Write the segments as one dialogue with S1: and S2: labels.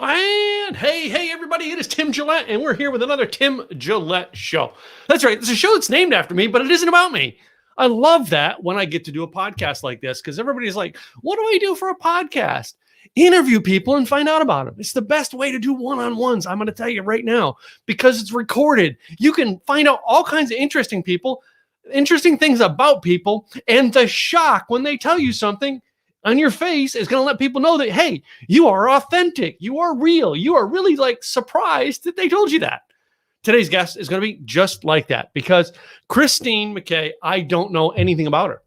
S1: And hey, everybody, it is Tim Gillette, and we're here with another Tim Gillette show. That's right. It's a show that's named after me, but it isn't about me. I love that when I get to do a podcast like this because everybody's like, what do I do for a podcast? Interview people and find out about them. It's the best way to do one-on-ones. I'm going to tell you right now because it's recorded. You can find out all kinds of interesting things about people, and the shock when they tell you something on your face is going to let people know that, hey, you are authentic. You are real. You are really like surprised that they told you that. Today's guest is going to be just like that because Christine McKay, I don't know anything about her.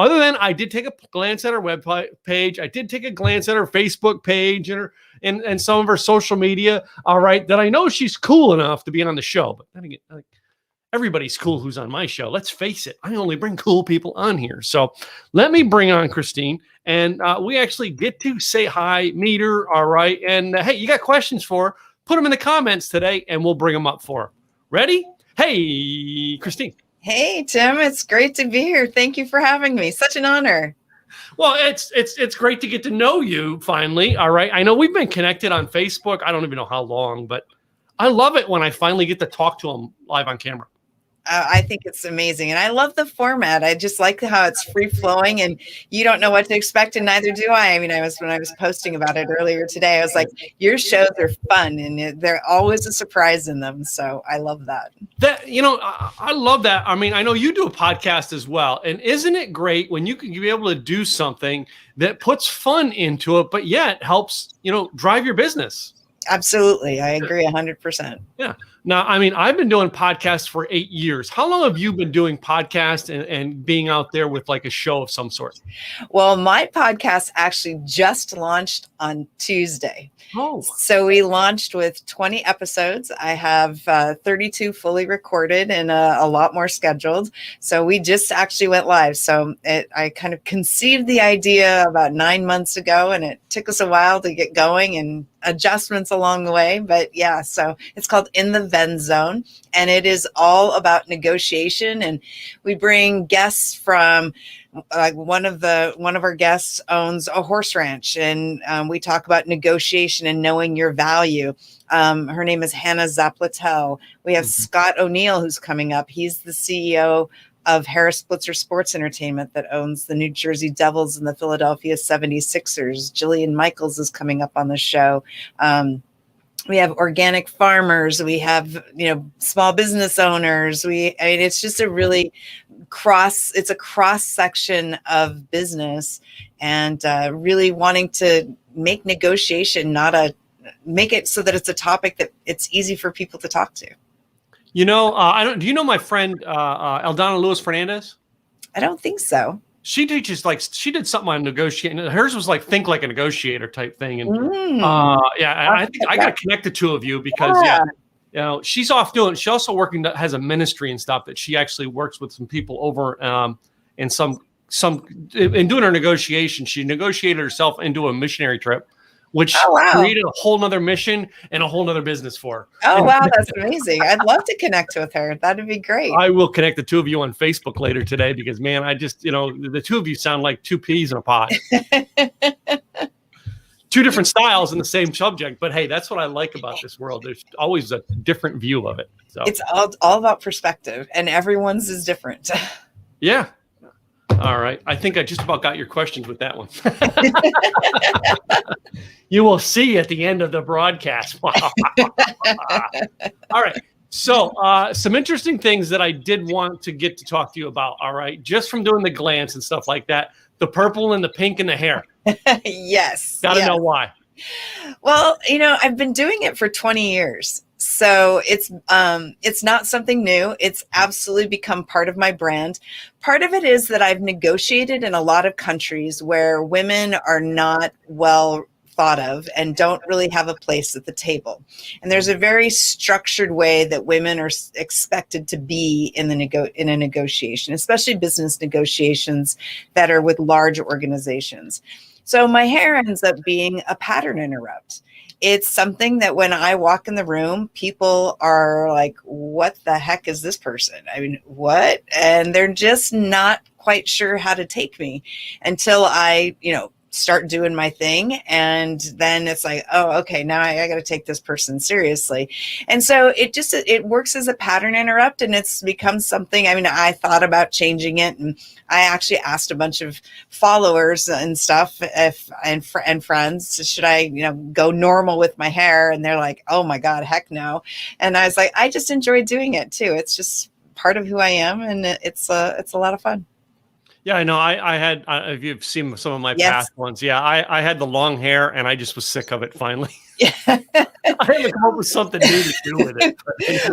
S1: Other than I did take a glance at her web page. I did take a glance at her Facebook page and some of her social media. All right. That I know she's cool enough to be on the show. But then again, everybody's cool who's on my show. Let's face it. I only bring cool people on here. So let me bring on Christine. And we actually get to say hi, meet her. All right. And hey, you got questions for her? Put them in the comments today and we'll bring them up for her. Ready? Hey, Christine.
S2: Hey, Tim. It's great to be here. Thank you for having me. Such an honor.
S1: Well, it's great to get to know you finally. All right. I know we've been connected on Facebook. I don't even know how long, but I love it when I finally get to talk to them live on camera.
S2: I think it's amazing. And I love the format. I just like how it's free flowing and you don't know what to expect. And neither do I. I mean, when I was posting about it earlier today, I was like, your shows are fun and they're always a surprise in them. So I love that.
S1: I love that. I mean, I know you do a podcast as well. And isn't it great when you can be able to do something that puts fun into it, but yet helps, drive your business?
S2: Absolutely. I agree 100%.
S1: Yeah. Now, I mean, I've been doing podcasts for 8 years. How long have you been doing podcasts and being out there with like a show of some sort?
S2: Well, my podcast actually just launched on Tuesday.
S1: Oh.
S2: So we launched with 20 episodes. I have 32 fully recorded and a lot more scheduled. So we just actually went live. So I kind of conceived the idea about 9 months ago, and it took us a while to get going and adjustments along the way. But yeah, so it's called In the Ven Zone, and it is all about negotiation. And we bring guests from one of our guests owns a horse ranch, and we talk about negotiation and knowing your value. Her name is Hannah Zaplatel. We have Scott O'Neill, who's coming up. He's the CEO of Harris Blitzer Sports Entertainment that owns the New Jersey Devils and the Philadelphia 76ers. Jillian Michaels is coming up on the show. We have organic farmers. We have, small business owners. It's just a really cross section of business, and really wanting to make negotiation, make it so that it's a topic that it's easy for people to talk to.
S1: Do you know my friend Eldana Lewis Fernandez?
S2: I don't think so.
S1: She teaches she did something on negotiating. Hers was like think like a negotiator type thing. And I think I got to connect the two of you because she's off doing. She also has a ministry and stuff that she actually works with some people over in doing her negotiation. She negotiated herself into a missionary trip, which created a whole nother mission and a whole nother business for her.
S2: Oh, wow. That's amazing. I'd love to connect with her. That'd be great.
S1: I will connect the two of you on Facebook later today because, man, I just, the two of you sound like two peas in a pod. Two different styles in the same subject. But, hey, that's what I like about this world. There's always a different view of it. So
S2: it's all about perspective, and everyone's is different.
S1: Yeah. All right. I think I just about got your questions with that one. You will see at the end of the broadcast. All right. So some interesting things that I did want to get to talk to you about. All right. Just from doing the glance and stuff like that. The purple and the pink in the hair.
S2: Yes.
S1: Gotta know why.
S2: Well, I've been doing it for 20 years. So it's not something new. It's absolutely become part of my brand. Part of it is that I've negotiated in a lot of countries where women are not well thought of and don't really have a place at the table. And there's a very structured way that women are expected to be in a negotiation, especially business negotiations that are with large organizations. So my hair ends up being a pattern interrupt. It's something that when I walk in the room, people are like, what the heck is this person? I mean, what? And they're just not quite sure how to take me until I, start doing my thing. And then it's like, oh, okay, now I got to take this person seriously. And so it works as a pattern interrupt, and it's become something. I mean, I thought about changing it, and I actually asked a bunch of followers and stuff and friends, should I, go normal with my hair? And they're like, oh my God, heck no. And I was like, I just enjoy doing it too. It's just part of who I am, and it's a lot of fun.
S1: Yeah, I know. I had, if you've seen some of my
S2: Yes.
S1: past ones, yeah, I had the long hair, and I just was sick of it finally.
S2: Yeah.
S1: I had to come up with something new to do with it.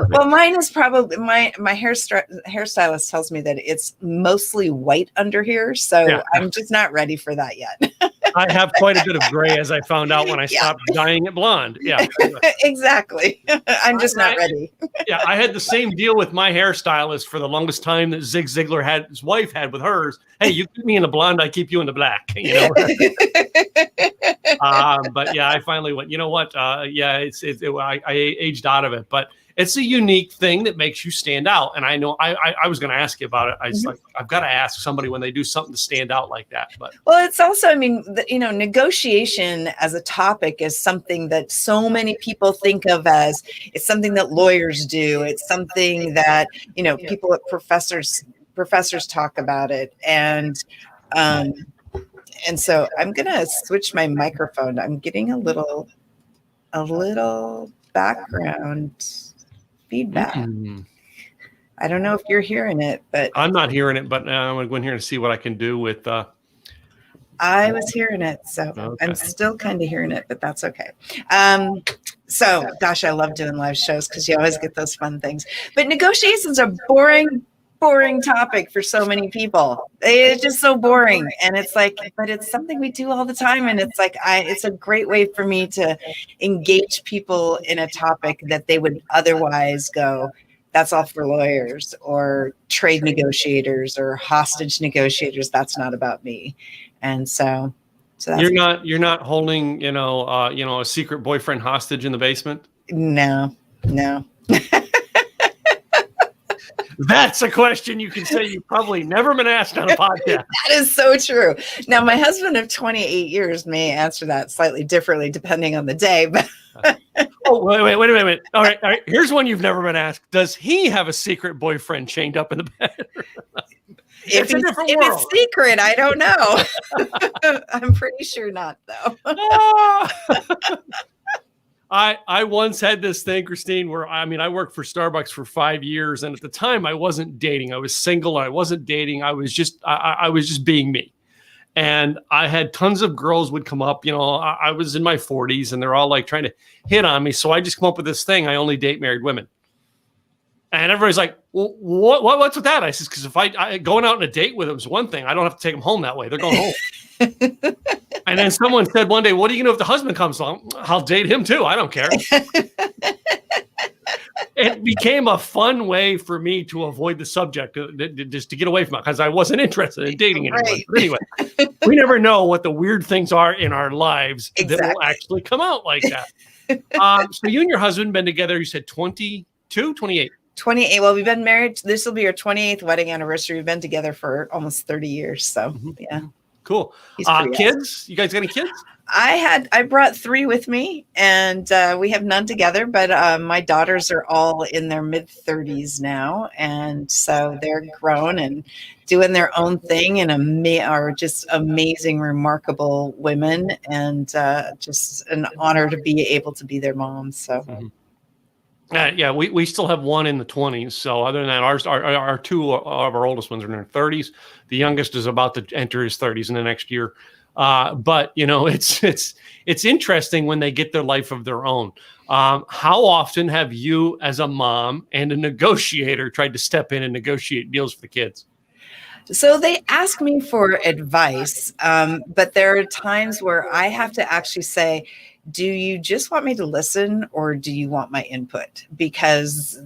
S2: Well, mine is probably my hairstylist tells me that it's mostly white under here, so
S1: Yeah.
S2: I'm just not ready for that yet.
S1: I have quite a bit of gray, as I found out when I stopped dyeing it blonde. Yeah,
S2: Exactly. I'm just not ready.
S1: Yeah, I had the same deal with my hairstylist for the longest time that Zig Ziglar his wife had with hers. Hey, you keep me in the blonde, I keep you in the black. But yeah, I finally went. You know what? I aged out of it, but it's a unique thing that makes you stand out. And I know I was going to ask you about it. I was like, I've got to ask somebody when they do something to stand out like that. But
S2: well, it's also, I mean, negotiation as a topic is something that so many people think of as it's something that lawyers do. It's something that, people at professors talk about it. And so I'm going to switch my microphone. I'm getting a little background feedback. I don't know if you're hearing it, but
S1: I'm not hearing it, but I'm going to go in here and see what I can do with,
S2: I was hearing it. So
S1: okay.
S2: I'm still kind of hearing it, but that's okay. So gosh, I love doing live shows because you always get those fun things, but negotiations are boring topic for so many people. It's just so boring. And it's like, but it's something we do all the time. And it's like, it's a great way for me to engage people in a topic that they would otherwise go, that's all for lawyers or trade negotiators or hostage negotiators. That's not about me. And so that's
S1: you're not holding, a secret boyfriend hostage in the basement.
S2: No.
S1: That's a question you can say you've probably never been asked on a podcast.
S2: That is so true. Now, my husband of 28 years may answer that slightly differently depending on the day. But
S1: oh, wait a minute. All right. Here's one you've never been asked. Does he have a secret boyfriend chained up in the bed?
S2: If it's secret, I don't know. I'm pretty sure not, though.
S1: I once had this thing, Christine, where I worked for Starbucks for 5 years, and at the time I wasn't dating. I was single. I wasn't dating. I was just being me. And I had tons of girls would come up. I was in my 40s, and they're all like trying to hit on me. So I just come up with this thing: I only date married women. And everybody's like, "Well, what's with that?" I says, "Because if I going out on a date with them is one thing. I don't have to take them home that way. They're going home." And then someone said one day, "What are you going to do if the husband comes along?" "I'll date him too. I don't care." It became a fun way for me to avoid the subject, just to get away from it, because I wasn't interested in dating anyone.
S2: Right.
S1: But anyway, we never know what the weird things are in our lives that will actually come out like that. So you and your husband been together, you said 22, 28?
S2: 28. Well, we've been married. This will be our 28th wedding anniversary. We've been together for almost 30 years. So yeah.
S1: Cool. Kids? You guys got any kids?
S2: I brought 3 with me, and we have none together, but my daughters are all in their mid-30s now. And so they're grown and doing their own thing and are just amazing, remarkable women, and just an honor to be able to be their moms. So.
S1: Yeah, we still have one in the 20s. So other than that, our 2 of our oldest ones are in their 30s. The youngest is about to enter his 30s in the next year. But it's interesting when they get their life of their own. How often have you, as a mom and a negotiator, tried to step in and negotiate deals for the kids?
S2: So they ask me for advice, but there are times where I have to actually say, do you just want me to listen, or do you want my input? Because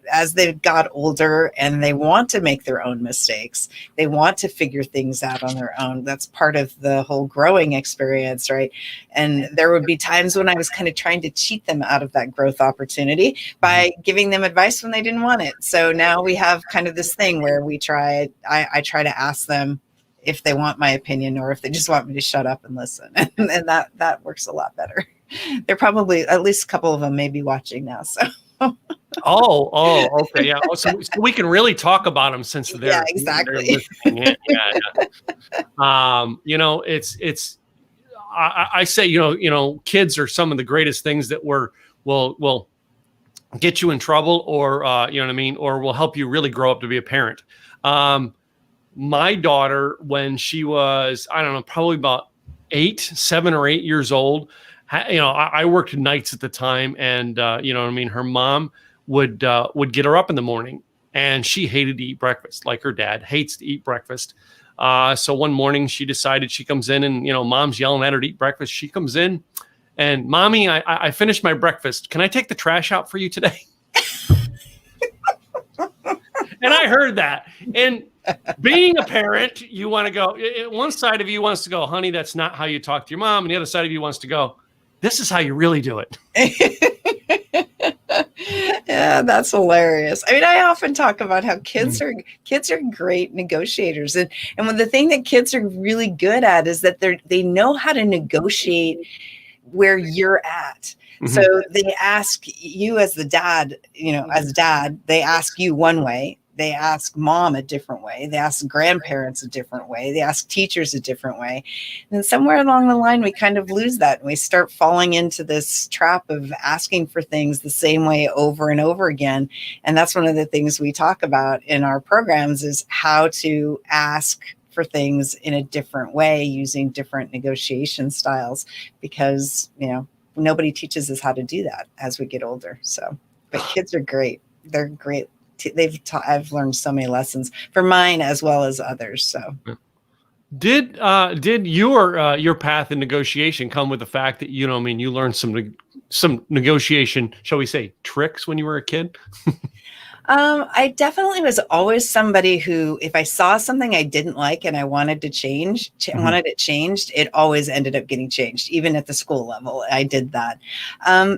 S2: as they got older and they want to make their own mistakes, they want to figure things out on their own. That's part of the whole growing experience, right? And there would be times when I was kind of trying to cheat them out of that growth opportunity by giving them advice when they didn't want it. So now we have kind of this thing where I try to ask them, if they want my opinion or if they just want me to shut up and listen. And that works a lot better. They're probably, at least a couple of them may be watching now. So.
S1: Okay. Yeah. So we can really talk about them since they're,
S2: yeah, exactly.
S1: they're listening in. It's, I say, kids are some of the greatest things that will get you in trouble or, or will help you really grow up to be a parent. My daughter, when she was, I don't know, probably about 7 or 8 years old, I worked nights at the time, and her mom would get her up in the morning, and she hated to eat breakfast, like her dad hates to eat breakfast. So one morning she decided, she comes in and, mom's yelling at her to eat breakfast. She comes in and, Mommy, I finished my breakfast. Can I take the trash out for you today? And I heard that. And being a parent, you want to go, one side of you wants to go, honey, that's not how you talk to your mom. And the other side of you wants to go, this is how you really do it.
S2: Yeah, that's hilarious. I mean, I often talk about how kids are great negotiators. And when the thing that kids are really good at is that they know how to negotiate where you're at. So they ask you as the dad, as dad, they ask you one way. They ask mom a different way. They ask grandparents a different way. They ask teachers a different way. And somewhere along the line, we kind of lose that. And we start falling into this trap of asking for things the same way over and over again. And that's one of the things we talk about in our programs is how to ask for things in a different way using different negotiation styles, because, nobody teaches us how to do that as we get older. So, but kids are great. They're great. I've learned so many lessons for mine as well as others. So,
S1: did your path in negotiation come with the fact that you learned some negotiation, shall we say, tricks when you were a kid?
S2: I definitely was always somebody who, if I saw something I didn't like and I wanted to wanted it changed, it always ended up getting changed. Even at the school level, I did that. I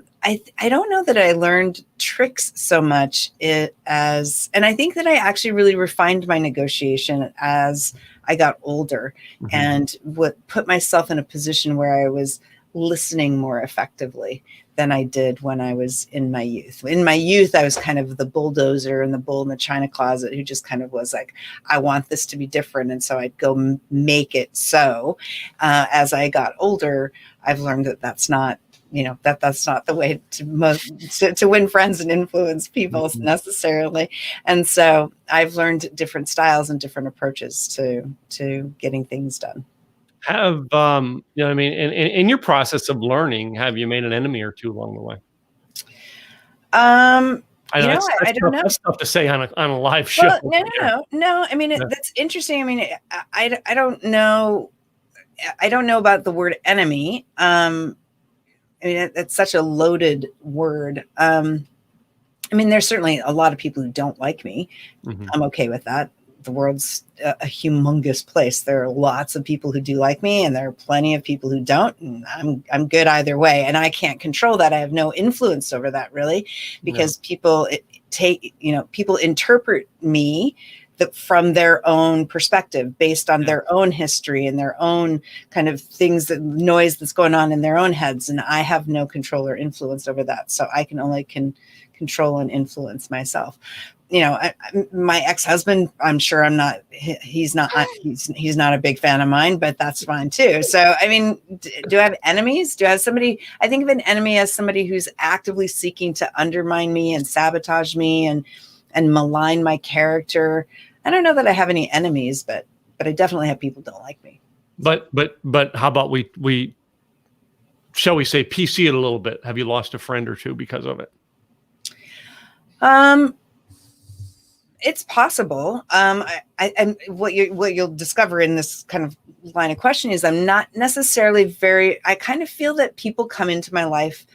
S2: don't know that I learned tricks so much and I think that I actually really refined my negotiation as I got older and would put myself in a position where I was listening more effectively than I did when I was in my youth. In my youth, I was kind of the bulldozer and the bull in the china closet who just kind of was like, I want this to be different. And so I'd go make it so. As I got older, I've learned that that's not, that's not the way to win friends and influence people necessarily. And so I've learned different styles and different approaches to getting things done.
S1: Have in your process of learning, have you made an enemy or two along the way?
S2: I don't know.
S1: That's tough to say on a live show.
S2: Well, no. I mean, that's interesting. I mean, I don't know. I don't know about the word enemy. I mean, it's such a loaded word. I mean, there's certainly a lot of people who don't like me. I'm okay with that. The world's a humongous place. There are lots of people who do like me, and there are plenty of people who don't. And I'm good either way. And I can't control that. I have no influence over that really, because people interpret me from their own perspective, based on their own history and their own kind of things, that noise that's going on in their own heads. And I have no control or influence over that. So I can only control and influence myself. My ex-husband, I'm sure he's not a big fan of mine, but that's fine too. So, I mean, do I have enemies? Do I have somebody? I think of an enemy as somebody who's actively seeking to undermine me and sabotage me and malign my character. I don't know that I have any enemies, but I definitely have people who don't like me.
S1: But how about we shall we say PC it a little bit? Have you lost a friend or two because of it?
S2: It's possible. And what you'll discover in this kind of line of question is I'm not necessarily I kind of feel that people come into my life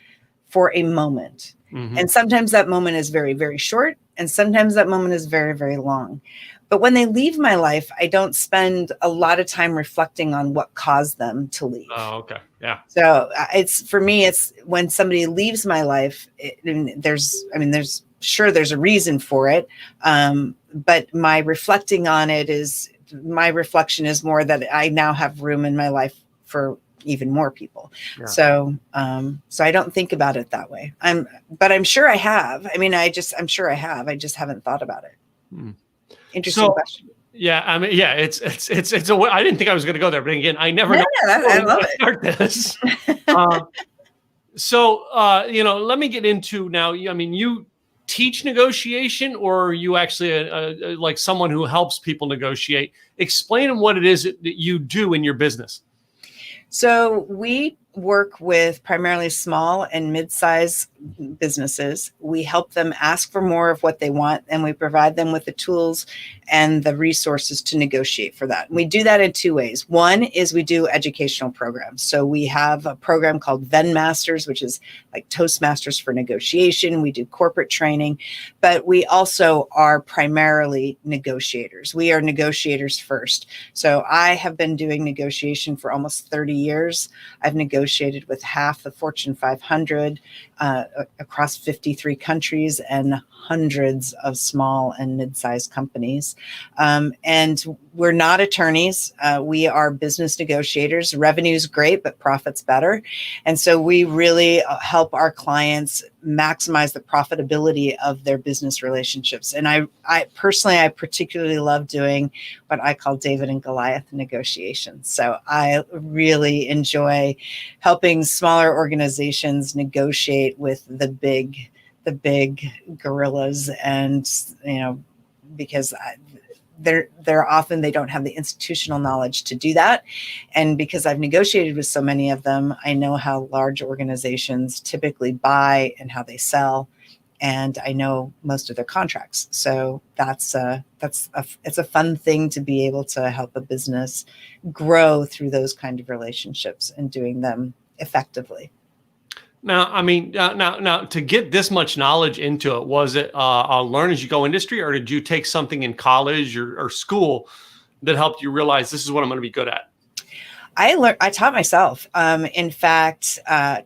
S2: for a moment. And sometimes that moment is very, very short. And sometimes that moment is very, very long. But when they leave my life, I don't spend a lot of time reflecting on what caused them to leave.
S1: Oh, okay. Yeah.
S2: So for me, it's when somebody leaves my life, there's a reason for it. But my reflecting on it is my reflection is more that I now have room in my life for even more people.
S1: Yeah.
S2: So I don't think about it that way. But I'm sure I have. I mean, I'm sure I have. I just haven't thought about it. Interesting question.
S1: Yeah, I mean, yeah, it's a way. I didn't think I was going to go there, but again, I never know.
S2: I love it.
S1: Start this. Let me get into now. I mean, you teach negotiation, or are you actually like someone who helps people negotiate? Explain what it is that you do in your business.
S2: So we work with primarily small and mid-sized businesses. We help them ask for more of what they want, and we provide them with the tools and the resources to negotiate for that. And we do that in two ways. One is we do educational programs. So we have a program called Venn Masters, which is like Toastmasters for negotiation. We do corporate training, but we also are primarily negotiators. We are negotiators first. So I have been doing negotiation for almost 30 years. I've negotiated with half the Fortune 500 across 53 countries and hundreds of small and mid-sized companies. And we're not attorneys. We are business negotiators. Revenue's great, but profit's better. And so we really help our clients maximize the profitability of their business relationships. And I particularly love doing what I call David and Goliath negotiations. So I really enjoy helping smaller organizations negotiate with the big gorillas, and because they're often, they don't have the institutional knowledge to do that. And because I've negotiated with so many of them, I know how large organizations typically buy and how they sell, and I know most of their contracts. So it's a fun thing to be able to help a business grow through those kind of relationships and doing them effectively.
S1: Now, I mean, now to get this much knowledge into it, was it a learn as you go industry, or did you take something in college or school that helped you realize this is what I'm going to be good at?
S2: I taught myself. In fact, I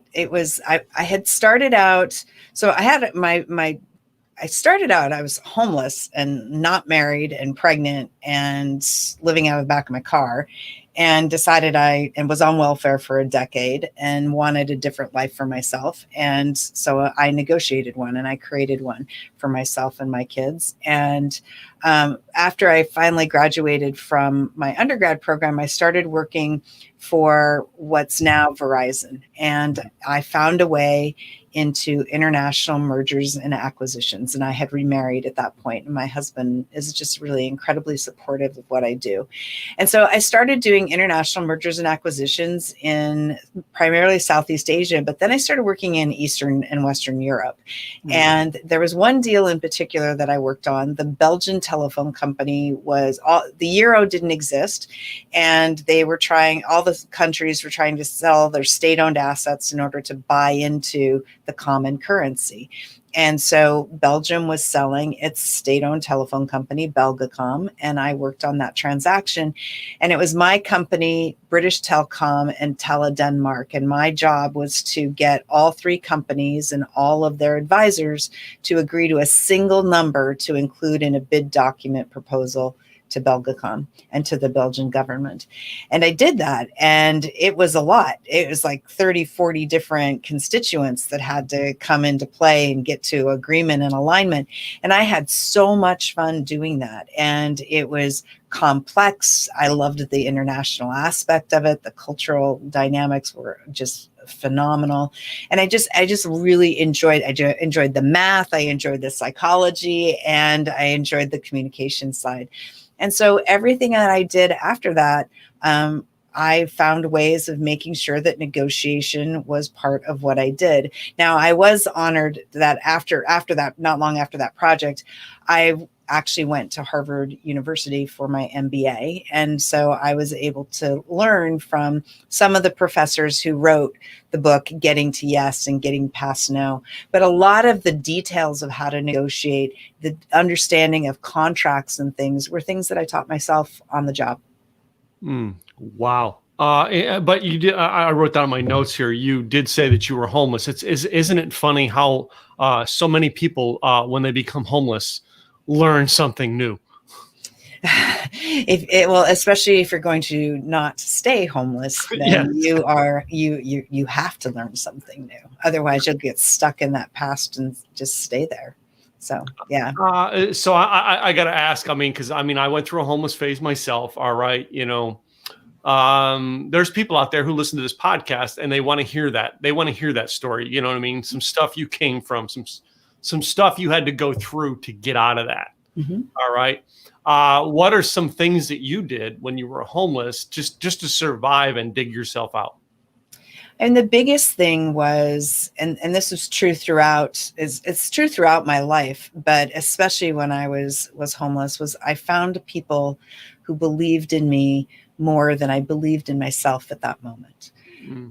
S2: had started out. So I had I started out, I was homeless and not married and pregnant and living out of the back of my car, and decided and was on welfare for a decade and wanted a different life for myself. And so I negotiated one, and I created one for myself and my kids. And after I finally graduated from my undergrad program, I started working for what's now Verizon. And I found a way into international mergers and acquisitions. And I had remarried at that point, and my husband is just really incredibly supportive of what I do. And so I started doing international mergers and acquisitions in primarily Southeast Asia, but then I started working in Eastern and Western Europe. Mm-hmm. And there was one deal in particular that I worked on. The Belgian telephone company the euro didn't exist, and all the countries were trying to sell their state-owned assets in order to buy into the common currency. And so Belgium was selling its state-owned telephone company, Belgacom, and I worked on that transaction. And it was my company, British Telecom, and Tele Denmark. And my job was to get all three companies and all of their advisors to agree to a single number to include in a bid document proposal to Belgacom and to the Belgian government. And I did that, and it was a lot. It was like 30, 40 different constituents that had to come into play and get to agreement and alignment. And I had so much fun doing that. And it was complex. I loved the international aspect of it. The cultural dynamics were just phenomenal. And I just really enjoyed the math. I enjoyed the psychology, and I enjoyed the communication side. And so everything that I did after that, I found ways of making sure that negotiation was part of what I did. Now, I was honored that after that, not long after that project, I actually went to Harvard University for my MBA. And so I was able to learn from some of the professors who wrote the book, Getting to Yes and Getting Past No. But a lot of the details of how to negotiate, the understanding of contracts and things, were things that I taught myself on the job.
S1: Wow. But you did. I wrote down in my notes here. You did say that you were homeless. Isn't it funny how so many people, when they become homeless, learn something new?
S2: especially if you're going to not stay homeless,
S1: Yes.
S2: then you have to learn something new. Otherwise, you'll get stuck in that past and just stay there. So, yeah.
S1: So I got to ask, I mean, because I mean, I went through a homeless phase myself. All right. There's people out there who listen to this podcast and they want to hear that. They want to hear that story. You know what I mean? Some stuff you came from, some stuff you had to go through to get out of that.
S2: Mm-hmm.
S1: All right. What are some things that you did when you were homeless just to survive and dig yourself out?
S2: And the biggest thing was, and this is true throughout, it's true throughout my life, but especially when I was homeless, was I found people who believed in me more than I believed in myself at that moment.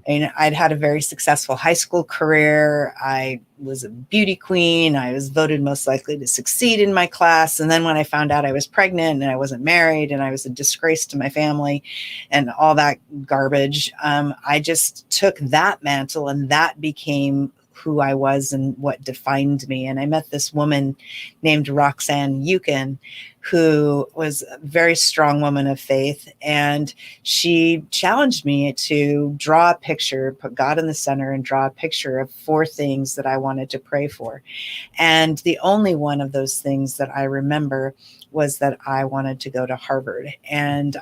S2: And I'd had a very successful high school career. I was a beauty queen. I was voted most likely to succeed in my class. And then when I found out I was pregnant and I wasn't married and I was a disgrace to my family and all that garbage, I just took that mantle and that became who I was and what defined me. And I met this woman named Roxanne Yukon, who was a very strong woman of faith. And she challenged me to draw a picture, put God in the center and draw a picture of 4 things that I wanted to pray for. And the only one of those things that I remember was that I wanted to go to Harvard. And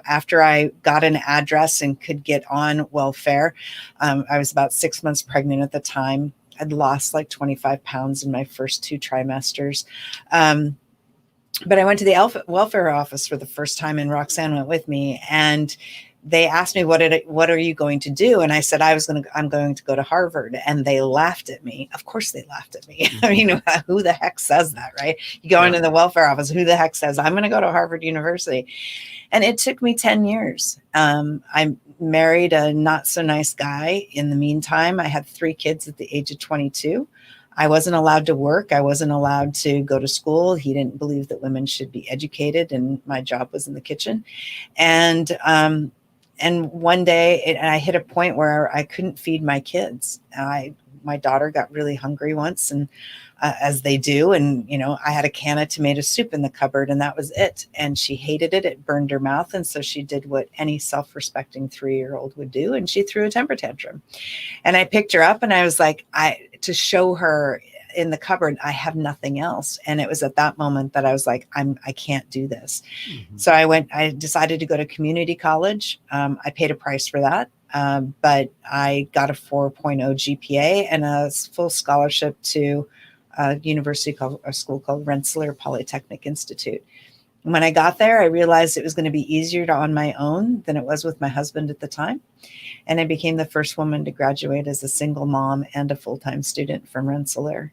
S2: after I got an address and could get on welfare, I was about 6 months pregnant at the time. I'd lost like 25 pounds in my first 2 trimesters. But I went to the welfare office for the first time, and Roxanne went with me. And they asked me, what are you going to do? And I said, I'm going to go to Harvard. And they laughed at me. Of course they laughed at me. I mean, who the heck says that, right? You go into the welfare office, who the heck says, I'm going to go to Harvard University? And it took me 10 years. I married a not so nice guy. In the meantime, I had 3 kids at the age of 22. I wasn't allowed to work. I wasn't allowed to go to school. He didn't believe that women should be educated, and my job was in the kitchen. And one day I hit a point where I couldn't feed my kids. My daughter got really hungry once, and as they do. And, I had a can of tomato soup in the cupboard, and that was it. And she hated it. It burned her mouth. And so she did what any self-respecting 3-year-old would do. And she threw a temper tantrum. And I picked her up and I was like, to show her in the cupboard, I have nothing else. And it was at that moment that I was like, I can't do this. Mm-hmm. So I decided to go to community college. I paid a price for that. But I got a 4.0 GPA and a full scholarship to a school called Rensselaer Polytechnic Institute. And when I got there, I realized it was going to be easier on my own than it was with my husband at the time. And I became the first woman to graduate as a single mom and a full-time student from Rensselaer.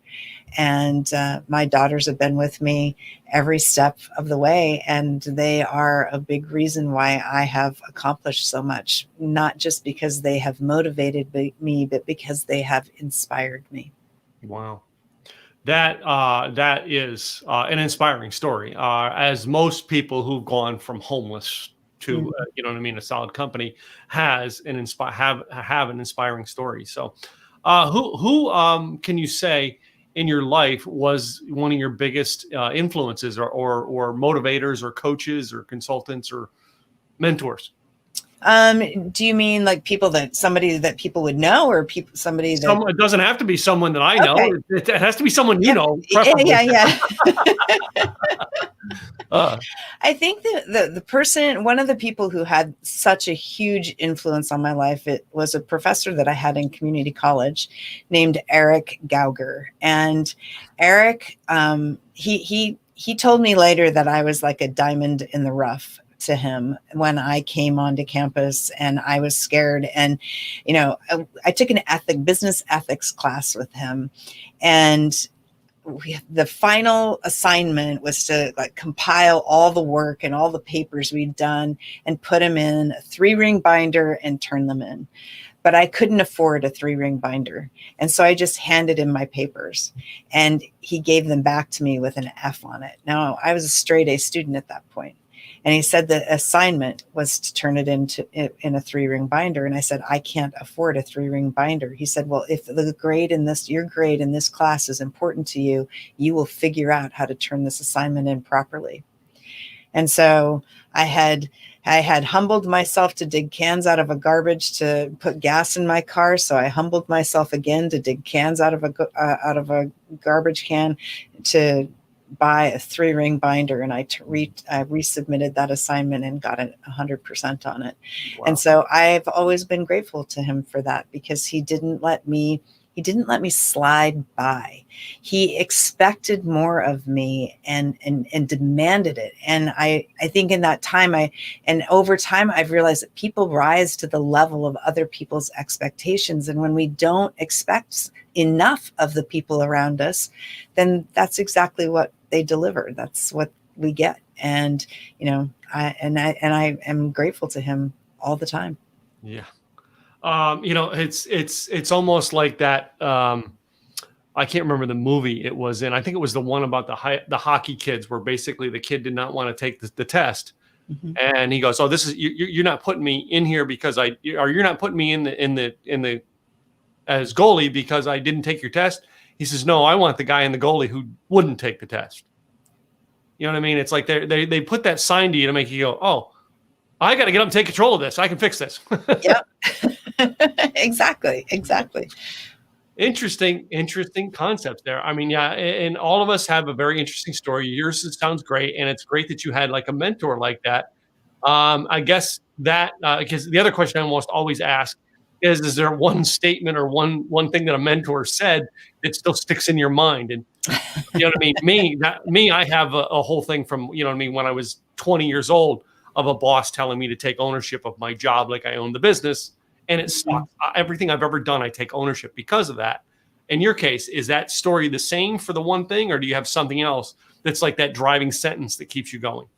S2: And my daughters have been with me every step of the way. And they are a big reason why I have accomplished so much, not just because they have motivated me, but because they have inspired me.
S1: Wow. That is an inspiring story. As most people who've gone from homeless to, a solid company have an inspiring story. So, who can you say in your life was one of your biggest influences or motivators or coaches or consultants or mentors?
S2: Do you mean like somebody that people would know, or somebody that
S1: it doesn't have to be someone that I know.
S2: Okay.
S1: It has to be someone you know.
S2: Yeah. I think that the person, one of the people who had such a huge influence on my life, it was a professor that I had in community college named Eric Gauger. And Eric, he told me later that I was like a diamond in the rough to him when I came onto campus, and I was scared. And, I took an business ethics class with him, and the final assignment was to compile all the work and all the papers we'd done and put them in a 3-ring binder and turn them in. But I couldn't afford a 3-ring binder. And so I just handed him my papers, and he gave them back to me with an F on it. Now, I was a straight A student at that point. And he said the assignment was to turn it in a 3-ring binder. And I said, I can't afford a 3-ring binder. He said, well, if your grade in this class is important to you, you will figure out how to turn this assignment in properly. And so I had humbled myself to dig cans out of a garbage to put gas in my car. So I humbled myself again to dig cans out of a garbage can to buy a 3-ring binder. And I resubmitted that assignment and got 100% on it. Wow. And so I've always been grateful to him for that, because he didn't let me slide by. He expected more of me and demanded it. And I think in that time, over time, I've realized that people rise to the level of other people's expectations. And when we don't expect enough of the people around us, then that's exactly what they deliver. That's what we get. And, I am grateful to him all the time.
S1: Yeah. It's almost like that. I can't remember the movie it was in. I think it was the one about the hockey kids, where basically the kid did not want to take the test. Mm-hmm. And he goes, "Oh, this is you're not putting me in here because you're not putting me in the as goalie because I didn't take your test." He says, "No, I want the guy in the goalie who wouldn't take the test." You know what I mean? It's like they put that sign to you to make you go, "Oh, I got to get up and take control of this. I can fix this."
S2: Yep. Exactly.
S1: Interesting concepts there. I mean, yeah, and all of us have a very interesting story. Yours sounds great, and it's great that you had like a mentor like that. I guess that because the other question I almost always ask is there one statement or one thing that a mentor said that still sticks in your mind? And you know what I mean? I have a whole thing from, you know what I mean, when I was 20 years old, of a boss telling me to take ownership of my job like I own the business. And it sucks. Everything I've ever done, I take ownership because of that. In your case, is that story the same for the one thing, or do you have something else that's like that driving sentence that keeps you going?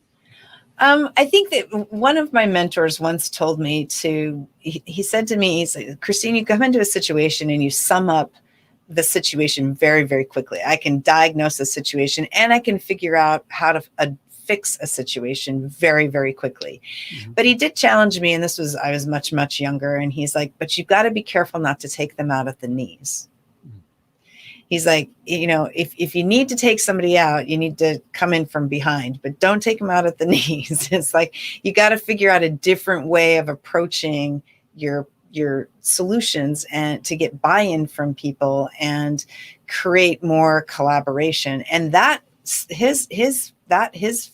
S2: I think that one of my mentors once told me he said to me, he said, "Christine, you come into a situation and you sum up the situation very, very quickly. I can diagnose a situation and I can figure out how to fix a situation very, very quickly." Mm-hmm. But he did challenge me, and I was much, much younger. And he's like, "But you've got to be careful not to take them out at the knees." Mm-hmm. He's like, if you need to take somebody out, you need to come in from behind, but don't take them out at the knees. It's like, you got to figure out a different way of approaching your solutions and to get buy-in from people and create more collaboration. And that his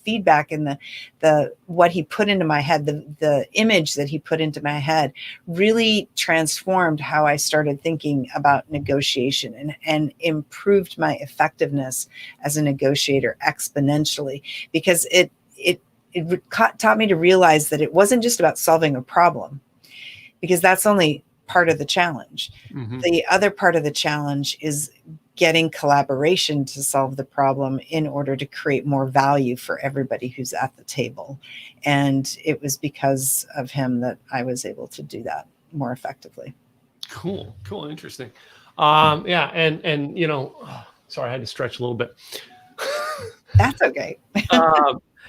S2: feedback and the what he put into my head, the image that he put into my head really transformed how I started thinking about negotiation and improved my effectiveness as a negotiator exponentially, because it taught me to realize that it wasn't just about solving a problem, because that's only part of the challenge. Mm-hmm. The other part of the challenge is getting collaboration to solve the problem in order to create more value for everybody who's at the table. And it was because of him that I was able to do that more effectively.
S1: Cool. Interesting. Yeah. And, sorry, I had to stretch a little bit.
S2: That's okay.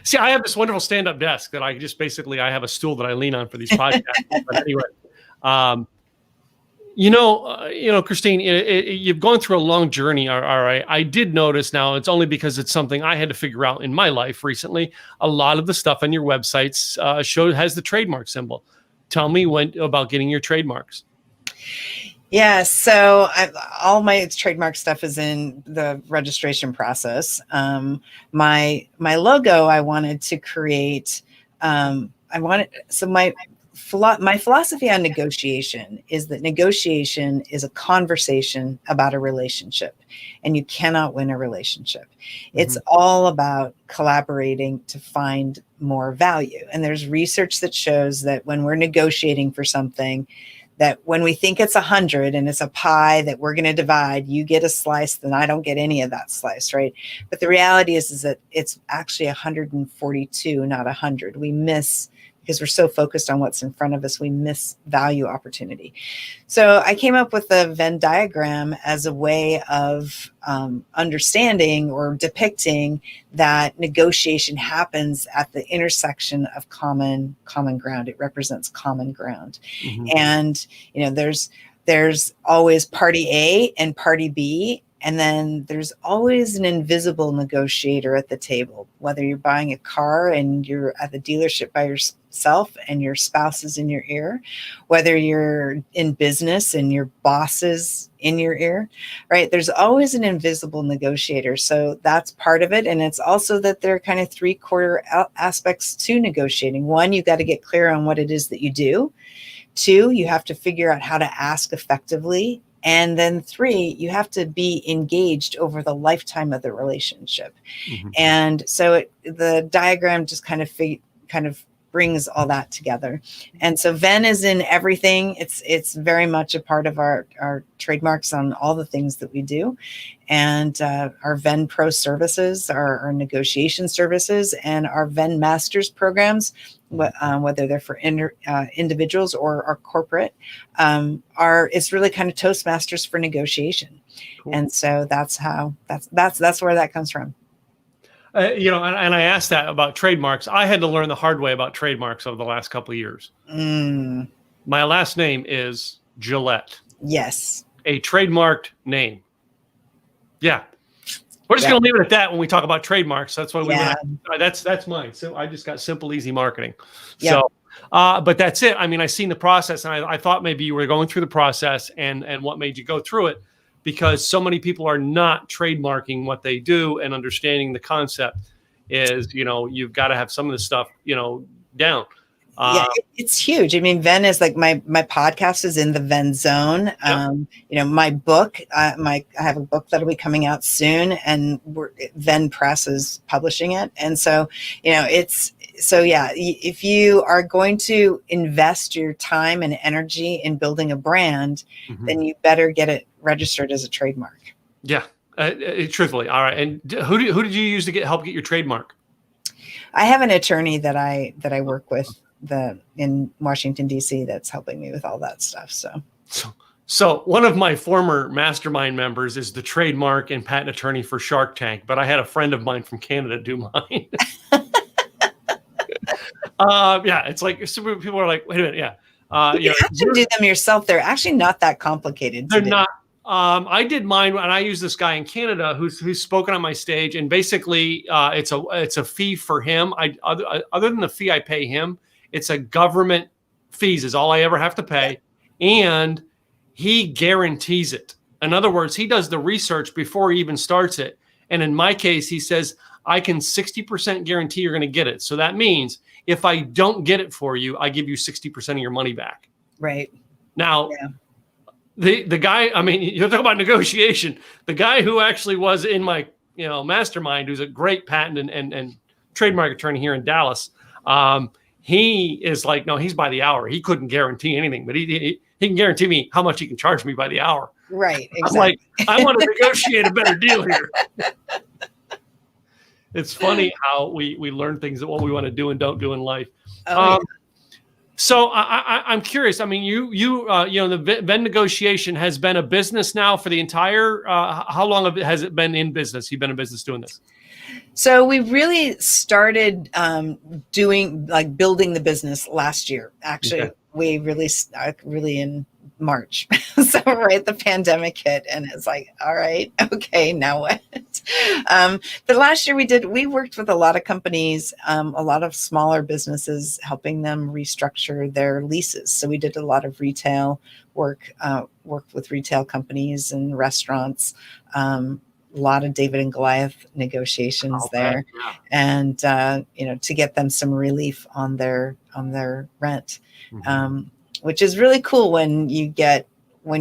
S1: See, I have this wonderful stand-up desk that I have a stool that I lean on for these podcasts. But anyway, Christine, you've gone through a long journey. All right. I did notice now, it's only because it's something I had to figure out in my life recently. A lot of the stuff on your websites has the trademark symbol. Tell me about getting your trademarks.
S2: Yeah, so all my trademark stuff is in the registration process. My logo I wanted to create. My philosophy on negotiation is that negotiation is a conversation about a relationship, and you cannot win a relationship. Mm-hmm. It's all about collaborating to find more value. And there's research that shows that when we're negotiating for something, that when we think it's 100 and it's a pie that we're going to divide, you get a slice, then I don't get any of that slice, right? But the reality is that it's actually 142, not 100. We miss, because we're so focused on what's in front of us, we miss value opportunity. So I came up with the Venn diagram as a way of understanding or depicting that negotiation happens at the intersection of common ground. It represents common ground. Mm-hmm. And, there's always party A and party B, And then there's always an invisible negotiator at the table, whether you're buying a car and you're at the dealership by yourself and your spouse is in your ear, whether you're in business and your boss is in your ear, right? There's always an invisible negotiator. So that's part of it. And it's also that there are kind of three core aspects to negotiating. One, you got to get clear on what it is that you do. Two, you have to figure out how to ask effectively. And then three, you have to be engaged over the lifetime of the relationship. Mm-hmm. And so the diagram just kind of brings all that together. And so Venn is in everything. It's very much a part of our trademarks on all the things that we do. And our Venn Pro services, our negotiation services, and our Venn Masters programs, whether they're for individuals or corporate, it's really kind of Toastmasters for negotiation. Cool. And so that's where that comes from.
S1: And I asked that about trademarks. I had to learn the hard way about trademarks over the last couple of years. My last name is Gillette.
S2: Yes.
S1: A trademarked name. Yeah. We're just going to leave it at that when we talk about trademarks. That's why we that's mine. So I just got Simple Easy Marketing. Yeah. So, but that's it. I mean, I seen the process, and I thought maybe you were going through the process and what made you go through it, because so many people are not trademarking what they do, and understanding the concept is, you've got to have some of this stuff, down.
S2: It's huge. I mean, Venn is like my podcast is in the Venn zone. Yep. My book, I have a book that'll be coming out soon, and Venn Press is publishing it. And so, if you are going to invest your time and energy in building a brand, mm-hmm. then you better get it registered as a trademark.
S1: Yeah. Truthfully. All right. And who did you use to help get your trademark?
S2: I have an attorney that I work with in Washington, D.C. that's helping me with all that stuff. So one of my former mastermind members is the trademark and patent attorney for Shark Tank, but I had a friend of mine from Canada do mine. It's like people are like, wait a minute. Yeah. You actually do them yourself. They're actually not that complicated.
S1: They're not. I did mine, and I use this guy in Canada who's spoken on my stage, and basically it's a fee for him. Other than the fee I pay him, it's a government fees is all I ever have to pay, and he guarantees it. In other words, he does the research before he even starts it. And in my case, he says, I can 60% guarantee you're going to get it. So that means if I don't get it for you, I give you 60% of your money back.
S2: Right.
S1: Now, the guy, I mean, you're talking about negotiation. The guy who actually was in my, mastermind, who's a great patent and trademark attorney here in Dallas, he is like, no, he's by the hour. He couldn't guarantee anything, but he can guarantee me how much he can charge me by the hour.
S2: Right. Exactly.
S1: I'm like, I want to negotiate a better deal here. It's funny how we learn things that what we want to do and don't do in life. So I'm curious. I mean, the Venn negotiation has been a business now for the entire. How long has it been in business? You've been in business doing this.
S2: So we really started building the business last year. Actually, we released really in March. So the pandemic hit, and it's like, all right, okay, now what? But last year we worked with a lot of companies, a lot of smaller businesses, helping them restructure their leases. So we did a lot of retail worked with retail companies and restaurants. A lot of David and Goliath negotiations there, and to get them some relief on their rent, which is really cool when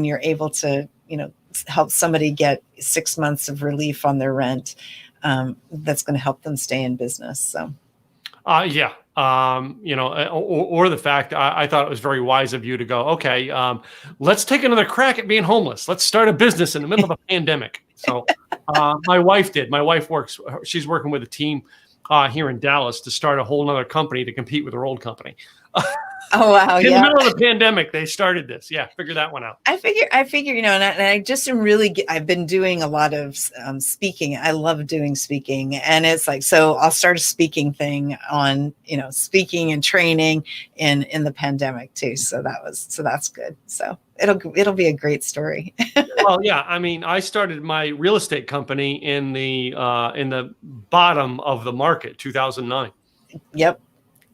S2: you're able to help somebody get 6 months of relief on their rent. That's going to help them stay in business. So,
S1: or the fact I thought it was very wise of you to go, okay, let's take another crack at being homeless. Let's start a business in the middle of a pandemic. So my wife did. My wife she's working with a team here in Dallas to start a whole nother company to compete with her old company.
S2: Oh, wow.
S1: In the
S2: Yeah.
S1: middle of the pandemic, they started this. Yeah, figure that one out.
S2: I figure, and I just am really, I've been doing a lot of speaking. I love doing speaking. And it's like, so I'll start a speaking thing on, speaking and training in the pandemic too. So that's good. So it'll be a great story.
S1: Well, yeah. I mean, I started my real estate company in the bottom of the market, 2009.
S2: Yep.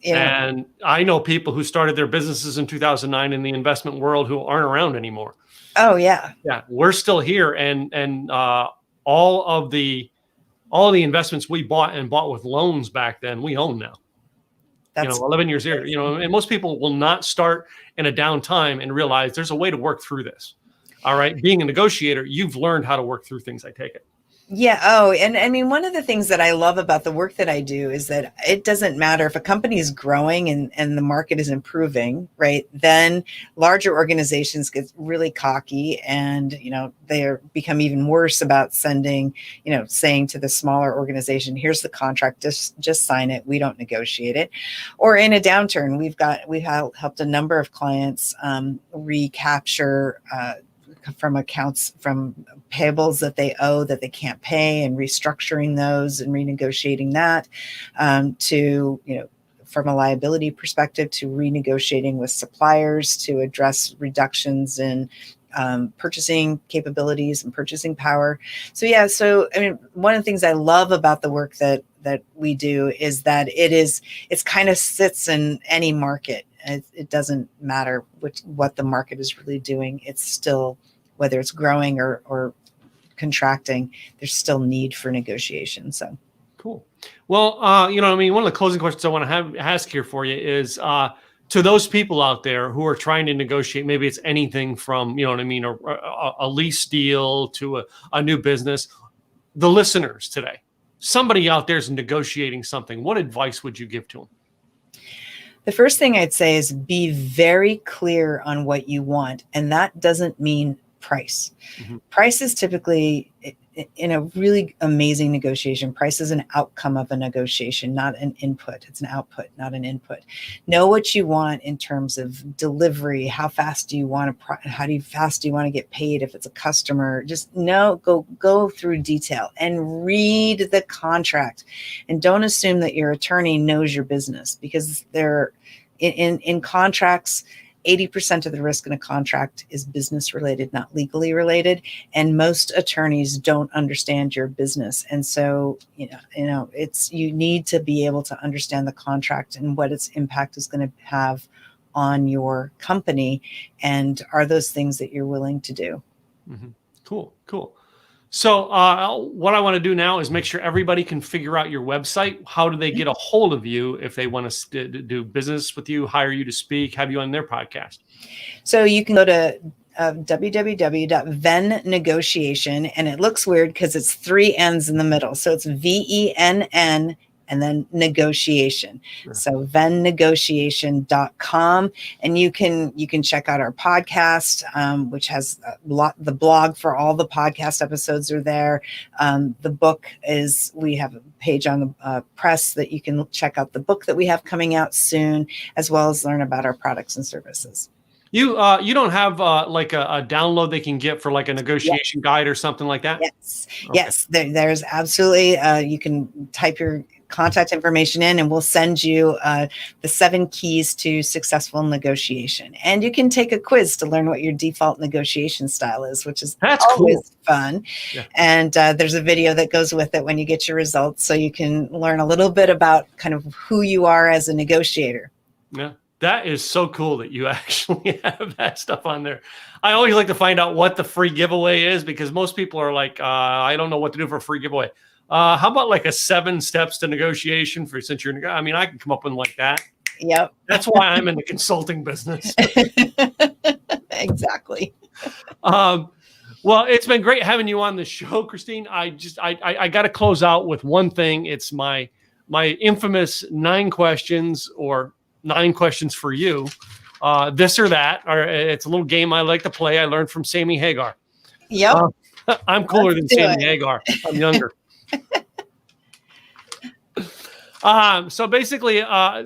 S1: And I know people who started their businesses in 2009 in the investment world who aren't around anymore.
S2: Oh yeah.
S1: Yeah, we're still here, and all the investments we bought with loans back then, we own now.
S2: That's
S1: 11 years later, and most people will not start in a down time and realize there's a way to work through this. All right. Being a negotiator, you've learned how to work through things, I take it.
S2: Yeah. Oh, and I mean, one of the things that I love about the work that I do is that it doesn't matter if a company is growing and the market is improving, right? Then larger organizations get really cocky and, they become even worse about saying to the smaller organization, here's the contract, just sign it. We don't negotiate it. Or in a downturn, we've helped a number of clients recapture from accounts, from payables that they owe that they can't pay, and restructuring those and renegotiating that, to from a liability perspective, to renegotiating with suppliers to address reductions in purchasing capabilities and purchasing power. So I mean, one of the things I love about the work that we do is that it's kind of sits in any market. It doesn't matter what the market is really doing. It's still, whether it's growing or contracting, there's still need for negotiation. So
S1: cool. Well, one of the closing questions I want to ask here for you is to those people out there who are trying to negotiate. Maybe it's anything from a lease deal to a new business. The listeners today, somebody out there is negotiating something. What advice would you give to them?
S2: The first thing I'd say is be very clear on what you want. And that doesn't mean price. Mm-hmm. Price is typically, in a really amazing negotiation, price is an outcome of a negotiation, not an input. It's an output, not an input. Know what you want in terms of delivery. How fast do you want to, fast do you want to get paid if it's a customer? Just go through detail and read the contract. And don't assume that your attorney knows your business, because they're in contracts, 80% of the risk in a contract is business related, not legally related. And most attorneys don't understand your business. And so, you need to be able to understand the contract and what its impact is going to have on your company. And are those things that you're willing to do?
S1: Mm-hmm. Cool. So what I want to do now is make sure everybody can figure out your website. How do they get a hold of you if they want to do business with you, hire you to speak, have you on their podcast?
S2: So you can go to www.vennegotiation, and it looks weird because it's 3 N's in the middle. So it's VENN and then negotiation. Sure. So vennegotiation.com. And you can check out our podcast, which has the blog for all the podcast episodes are there. The book we have a page on the press that you can check out the book that we have coming out soon, as well as learn about our products and services.
S1: You don't have like a download they can get for like a negotiation guide or something like that?
S2: Yes. Okay. Yes. There's absolutely, you can type your contact information in, and we'll send you the 7 keys to successful negotiation. And you can take a quiz to learn what your default negotiation style is, which is always fun. Yeah. And there's a video that goes with it when you get your results, so you can learn a little bit about kind of who you are as a negotiator.
S1: Yeah. That is so cool that you actually have that stuff on there. I always like to find out what the free giveaway is, because most people are like, I don't know what to do for a free giveaway. How about like a 7 steps to negotiation since you're, I mean, I can come up with like that.
S2: Yep.
S1: That's why I'm in the consulting business.
S2: Exactly.
S1: Well, it's been great having you on the show, Christine. I got to close out with one thing. It's my infamous 9 questions, or 9 questions for you. This or that, or it's a little game I like to play. I learned from Sammy Hagar.
S2: Yep.
S1: I'm cooler than Sammy Hagar. I'm younger. So basically,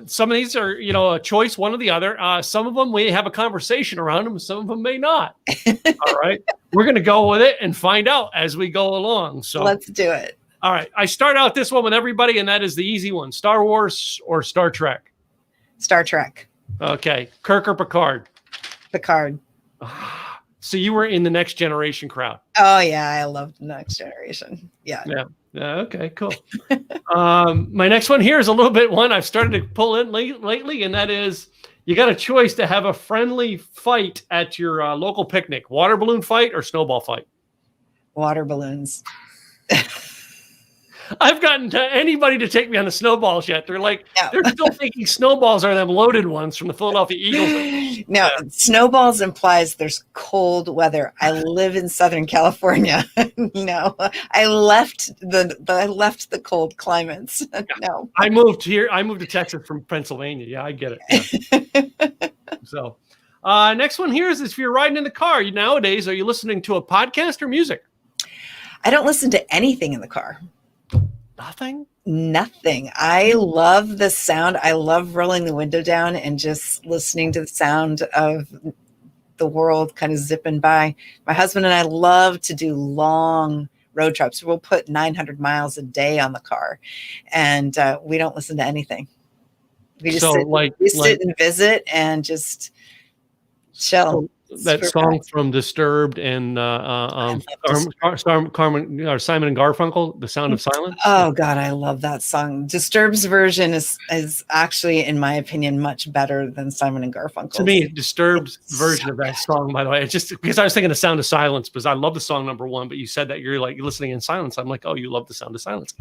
S1: some of these are, a choice, one or the other. Some of them we have a conversation around them. Some of them may not. All right. We're going to go with it and find out as we go along. So
S2: let's do it.
S1: All right. I start out this one with everybody, and that is the easy one. Star Wars or Star Trek?
S2: Star Trek.
S1: Okay. Kirk or Picard?
S2: Picard.
S1: So you were in the Next Generation crowd.
S2: Oh, yeah. I love the Next Generation. Yeah.
S1: Okay, cool. My next one here is a little bit one I've started to pull in lately, and that is you got a choice to have a friendly fight at your local picnic. Water balloon fight or snowball fight?
S2: Water balloons.
S1: I've gotten to anybody to take me on the snowballs yet. They're like, they're still thinking snowballs are them loaded ones from the Philadelphia Eagles.
S2: No, snowballs implies there's cold weather. I live in Southern California. No, I left the cold climates. No,
S1: I moved to Texas from Pennsylvania. Yeah, I get it. Yeah. So, next one here is if you're riding in the car nowadays, are you listening to a podcast or music?
S2: I don't listen to anything in the car. Nothing. I love the sound. I love rolling the window down and just listening to the sound of the world kind of zipping by. My husband and I love to do long road trips. We'll put 900 miles a day on the car, and we don't listen to anything. We just sit and visit and just chill.
S1: That song from Disturbed and Simon and Garfunkel, "The Sound of Silence."
S2: Oh God, I love that song. Disturbed's version is actually, in my opinion, much better than Simon and Garfunkel.
S1: To me, Disturbed's version of that song, by the way, it's just because I was thinking "The Sound of Silence" because I love the song number one, but you said that you're like listening in silence. I'm like, oh, you love "The Sound of Silence."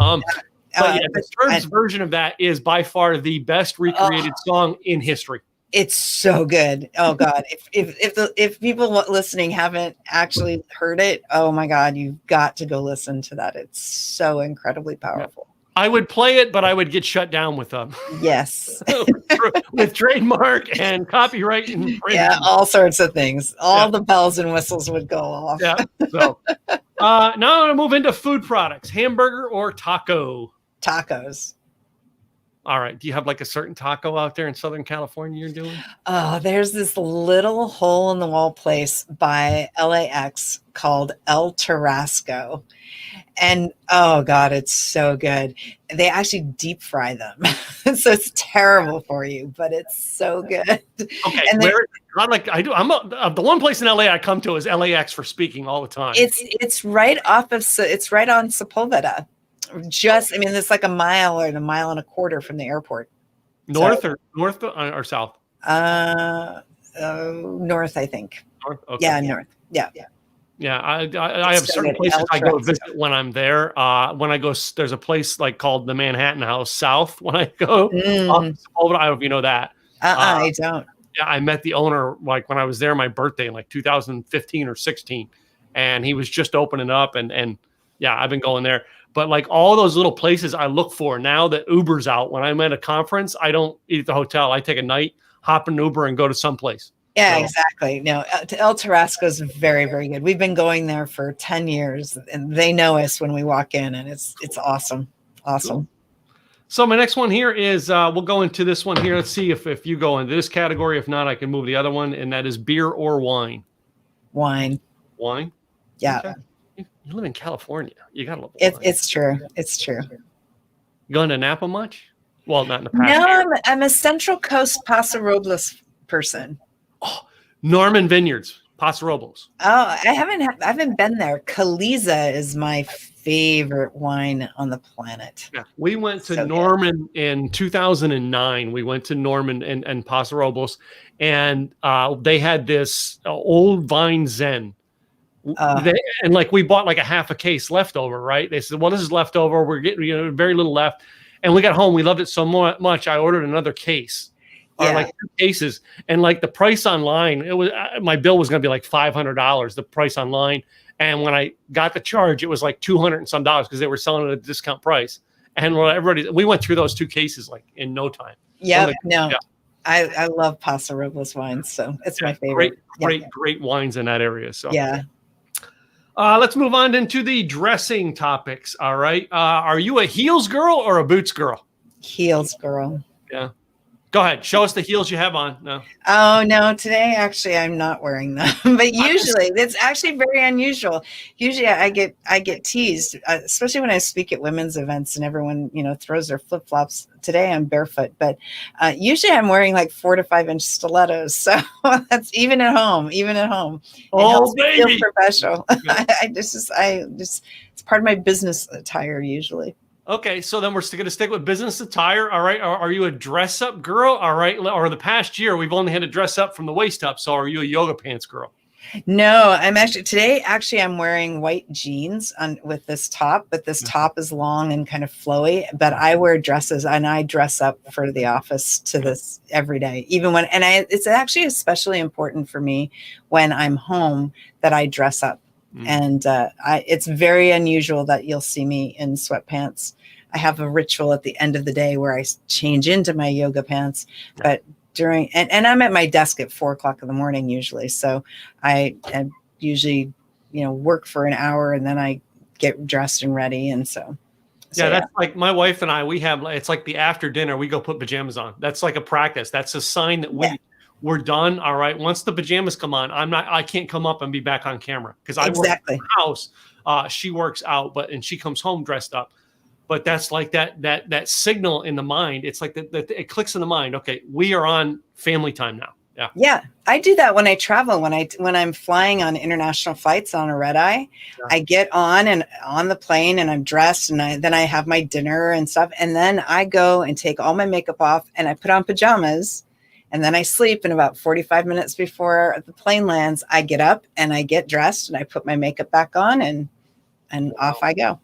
S1: Disturbed's version of that is by far the best recreated song in history.
S2: It's so good. Oh God. If people listening haven't actually heard it, oh my God, you've got to go listen to that. It's so incredibly powerful.
S1: I would play it, but I would get shut down with them.
S2: Yes.
S1: with trademark and copyright and
S2: all sorts of things. All the bells and whistles would go off.
S1: Yeah. So now I'm going to move into food products. Hamburger or taco?
S2: Tacos.
S1: All right. Do you have like a certain taco out there in Southern California you're doing?
S2: Oh, there's this little hole in the wall place by LAX called El Tarasco. And oh God, it's so good. They actually deep fry them. So it's terrible for you, but it's so good.
S1: Okay. And the one place in LA I come to is LAX for speaking all the time.
S2: It's right on Sepulveda. It's like a mile and a quarter from the airport.
S1: North or south?
S2: North, I think.
S1: North? Okay.
S2: Yeah, north. Yeah.
S1: Yeah, I have certain places I go visit when I'm there. When I go, there's a place called the Manhattan House South. When I go, I don't know if you know that.
S2: I don't.
S1: Yeah, I met the owner when I was there, my birthday in 2015 or 16, and he was just opening up, and yeah, I've been going there. But all those little places I look for now that Uber's out. When I'm at a conference, I don't eat at the hotel. I take a night, hop in Uber, and go to someplace.
S2: Yeah, exactly. No, El Tarasco is very, very good. We've been going there for 10 years, and they know us when we walk in, and it's awesome. Awesome.
S1: Cool. So my next one here is we'll go into this one here. Let's see if you go into this category. If not, I can move the other one, and that is beer or wine.
S2: Wine.
S1: Wine?
S2: Yeah.
S1: Okay. You live in California. You gotta love wine.
S2: It's true. It's true.
S1: You going to Napa much? Well, not in the past.
S2: No, I'm a Central Coast Paso Robles person.
S1: Oh, Norman Vineyards, Paso Robles.
S2: Oh, I haven't been there. Caliza is my favorite wine on the planet.
S1: Yeah, we went to Norman in 2009. We went to Norman and Paso Robles, and they had this old vine Zen. We bought a half a case leftover, right? They said, well, this is leftover. We're getting very little left. And we got home. We loved it so much. I ordered another case or 2 cases. And the price online, it was my bill was going to be $500, the price online. And when I got the charge, it was $200 and some dollars because they were selling it at a discount price. And we went through those 2 cases in no time.
S2: Yeah. I love Paso Robles wines. So it's my favorite.
S1: Great wines in that area. So
S2: yeah.
S1: Let's move on into the dressing topics. All right. Are you a heels girl or a boots girl?
S2: Heels, girl.
S1: Yeah. Go ahead. Show us the heels you have on. No.
S2: Oh no, today actually I'm not wearing them. But usually it's actually very unusual. Usually I get teased, especially when I speak at women's events and everyone, throws their flip-flops. Today I'm barefoot, but usually I'm wearing like 4 to 5 inch stilettos. So that's even at home.
S1: Oh, baby.
S2: Feel professional. I just it's part of my business attire usually.
S1: Okay, so then we're still going to stick with business attire. All right. Are you a dress up girl? All right. Or the past year, we've only had to dress up from the waist up. So are you a yoga pants girl?
S2: No, I'm wearing white jeans with this top, but this top is long and kind of flowy, but I wear dresses and I dress up for the office to this every day, it's actually especially important for me when I'm home that I dress up. And it's very unusual that you'll see me in sweatpants. I have a ritual at the end of the day where I change into my yoga pants, but and I'm at my desk at 4:00 in the morning usually. So I usually, work for an hour and then I get dressed and ready. And so
S1: that's like my wife and I, it's like the after dinner, we go put pajamas on. That's like a practice. That's a sign that we're done. All right. Once the pajamas come on, I can't come up and be back on camera because I work in the house. She works out, and she comes home dressed up. But that's like that signal in the mind. It's like that it clicks in the mind. Okay, we are on family time now. Yeah.
S2: Yeah. I do that when I travel, when I'm flying on international flights on a red eye, I get on the plane and I'm dressed and then I have my dinner and stuff. And then I go and take all my makeup off and I put on pajamas. And then I sleep, and about 45 minutes before the plane lands, I get up and I get dressed and I put my makeup back on and off I go.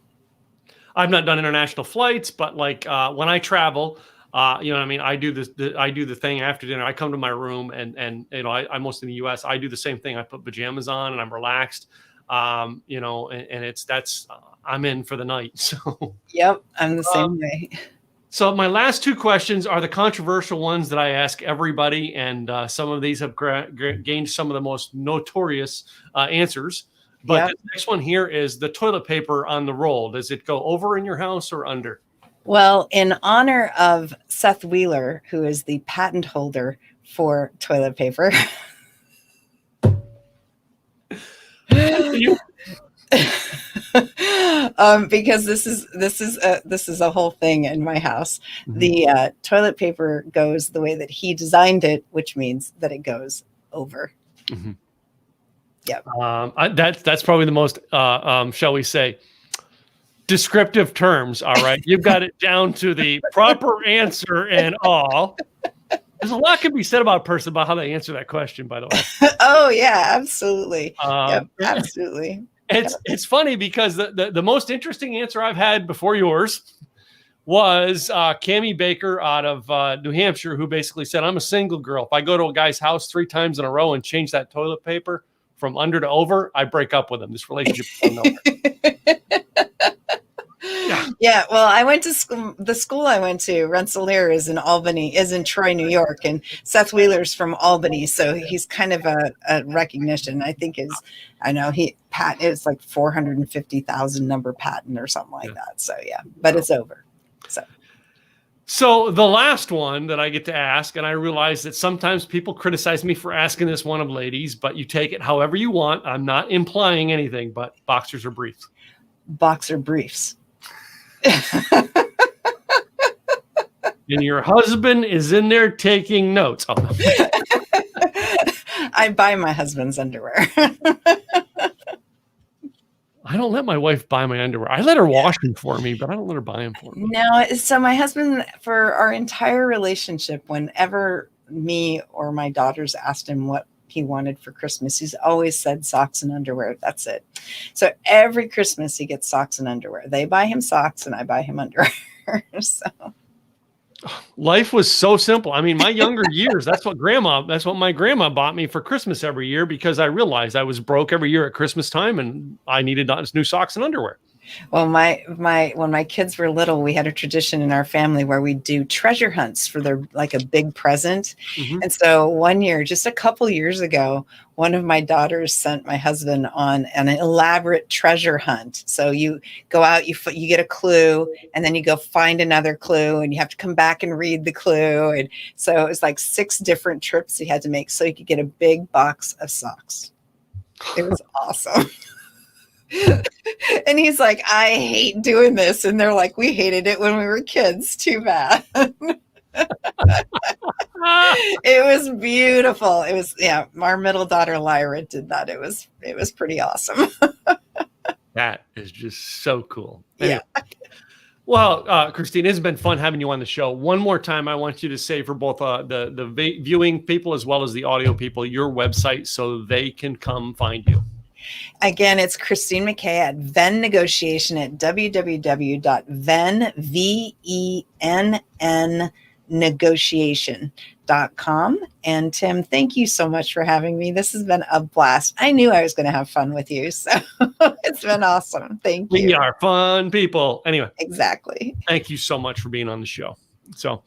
S1: I've not done international flights, but like when I travel, I do this. I do the thing after dinner. I come to my room and I'm mostly in the U.S. I do the same thing. I put pajamas on and I'm relaxed. I'm in for the night. So
S2: yep, I'm the same way.
S1: So my last 2 questions are the controversial ones that I ask everybody, and some of these have gained some of the most notorious answers. But the next one here is the toilet paper on the roll. Does it go over in your house or under?
S2: Well, in honor of Seth Wheeler, who is the patent holder for toilet paper. Because this is a whole thing in my house. Mm-hmm. The toilet paper goes the way that he designed it, which means that it goes over. Mm-hmm.
S1: Yeah. That's probably the most, shall we say, descriptive terms. All right. You've got it down to the proper answer and all. There's a lot can be said about a person about how they answer that question, by the way.
S2: Oh yeah, absolutely. Absolutely.
S1: It's funny because the most interesting answer I've had before yours was Cammie Baker out of New Hampshire, who basically said, I'm a single girl. If I go to a guy's house 3 times in a row and change that toilet paper from under to over, I break up with him. This relationship is nowhere.
S2: Yeah. Well, I went to school. The school I went to, Rensselaer, is in Troy, New York, and Seth Wheeler's from Albany, so he's kind of a recognition. I think it's like 450,000 number patent or something like that. So but it's over.
S1: So the last one that I get to ask, and I realize that sometimes people criticize me for asking this one of ladies, but you take it however you want. I'm not implying anything, but boxers or briefs?
S2: Boxer briefs.
S1: And your husband is in there taking notes. Oh, no.
S2: I buy my husband's underwear.
S1: I don't let my wife buy my underwear. I let her wash them for me, but I don't let her buy them for me.
S2: No, so my husband, for our entire relationship, whenever me or my daughters asked him what he wanted for Christmas, he's always said socks and underwear. That's it. So every Christmas he gets socks and underwear. They buy him socks and I buy him underwear. So
S1: life was so simple. I mean, my younger years, that's what my grandma bought me for Christmas every year, because I realized I was broke every year at Christmas time and I needed new socks and underwear.
S2: Well, my when my kids were little, we had a tradition in our family where we do treasure hunts for their like a big present.
S1: Mhm.
S2: And so one year, just a couple years ago, one of my daughters sent my husband on an elaborate treasure hunt. So you go out, you get a clue, and then you go find another clue, and you have to come back and read the clue. And so it was like 6 different trips he had to make so he could get a big box of socks. It was awesome. And he's like, I hate doing this. And they're like, we hated it when we were kids. Too bad. It was beautiful. It was, yeah, our middle daughter Lyra did that. It was pretty awesome.
S1: That is just so cool.
S2: Yeah.
S1: Well, Christine, it's been fun having you on the show. One more time, I want you to say for both the viewing people as well as the audio people, your website so they can come find you.
S2: Again, it's Christine McKay at Venn Negotiation at www.venn.negotiation.com. And Tim, thank you so much for having me. This has been a blast. I knew I was going to have fun with you, so it's been awesome. Thank you.
S1: We are fun people. Anyway.
S2: Exactly.
S1: Thank you so much for being on the show. So,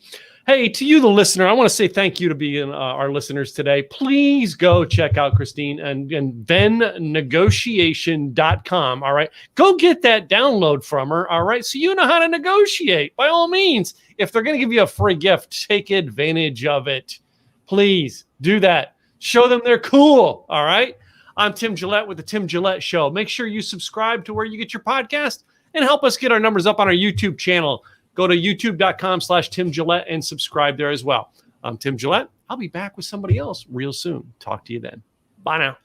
S1: hey, to you, the listener, I want to say thank you to being our listeners today. Please go check out Christine and VennNegotiation.com. All right. Go get that download from her. All right. So you know how to negotiate. By all means, if they're going to give you a free gift, take advantage of it. Please do that. Show them they're cool. All right. I'm Tim Gillette with the Tim Gillette Show. Make sure you subscribe to where you get your podcast and help us get our numbers up on our YouTube channel. Go to youtube.com/Tim Gillette and subscribe there as well. I'm Tim Gillette. I'll be back with somebody else real soon. Talk to you then. Bye now.